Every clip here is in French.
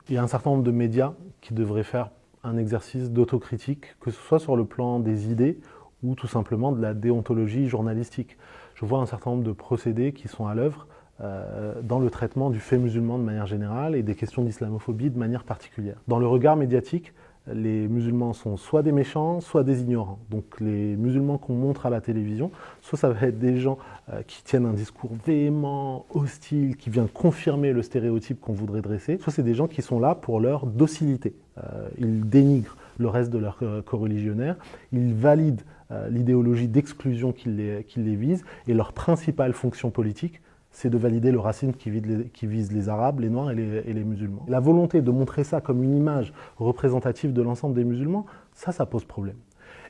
Il y a un certain nombre de médias qui devraient faire un exercice d'autocritique, que ce soit sur le plan des idées ou tout simplement de la déontologie journalistique. Je vois un certain nombre de procédés qui sont à l'œuvre dans le traitement du fait musulman de manière générale et des questions d'islamophobie de manière particulière. Dans le regard médiatique, les musulmans sont soit des méchants, soit des ignorants. Donc les musulmans qu'on montre à la télévision, soit ça va être des gens qui tiennent un discours véhément, hostile, qui vient confirmer le stéréotype qu'on voudrait dresser, soit c'est des gens qui sont là pour leur docilité. Ils dénigrent le reste de leur coreligionnaire, ils valident l'idéologie d'exclusion qui les vise, et leur principale fonction politique, c'est de valider le racisme qui vise les Arabes, les Noirs et les musulmans. La volonté de montrer ça comme une image représentative de l'ensemble des musulmans, ça pose problème.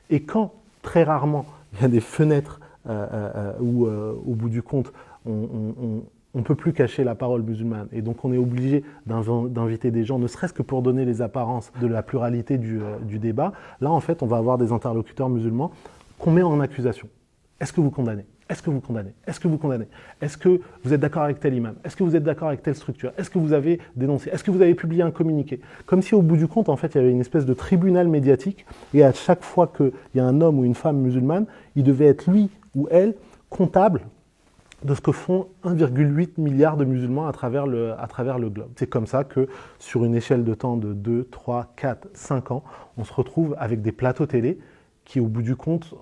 Et quand, très rarement, il y a des fenêtres où, au bout du compte, on ne peut plus cacher la parole musulmane, et donc on est obligé d'inviter des gens, ne serait-ce que pour donner les apparences de la pluralité du débat, là, en fait, on va avoir des interlocuteurs musulmans qu'on met en accusation. Est-ce que vous condamnez ? Est-ce que vous condamnez ? Est-ce que vous condamnez ? Est-ce que vous êtes d'accord avec tel imam ? Est-ce que vous êtes d'accord avec telle structure ? Est-ce que vous avez dénoncé ? Est-ce que vous avez publié un communiqué ? Comme si au bout du compte, en fait, il y avait une espèce de tribunal médiatique, et à chaque fois qu'il y a un homme ou une femme musulmane, il devait être lui ou elle comptable de ce que font 1,8 milliard de musulmans à travers le globe. C'est comme ça que, sur une échelle de temps de 2, 3, 4, 5 ans, on se retrouve avec des plateaux télé qui, au bout du compte,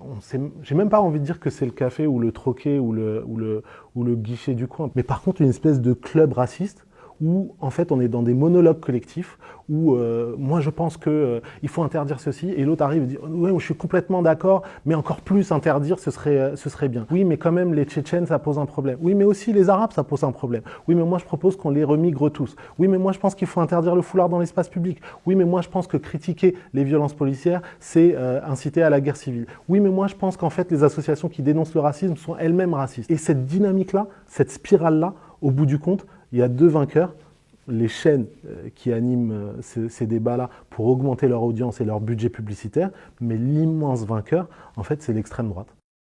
j'ai même pas envie de dire que c'est le café ou le troquet ou le guichet du coin, mais par contre une espèce de club raciste où en fait on est dans des monologues collectifs, où moi je pense qu'il faut interdire ceci, et l'autre arrive et dit ouais, je suis complètement d'accord, mais encore plus interdire ce serait bien. Oui, mais quand même les Tchétchènes ça pose un problème. Oui, mais aussi les Arabes ça pose un problème. Oui, mais moi je propose qu'on les remigre tous. Oui, mais moi je pense qu'il faut interdire le foulard dans l'espace public. Oui, mais moi je pense que critiquer les violences policières c'est inciter à la guerre civile. Oui, mais moi je pense qu'en fait les associations qui dénoncent le racisme sont elles-mêmes racistes. Et cette dynamique-là, cette spirale-là, au bout du compte, il y a deux vainqueurs, les chaînes qui animent ces débats-là pour augmenter leur audience et leur budget publicitaire, mais l'immense vainqueur, en fait, c'est l'extrême droite.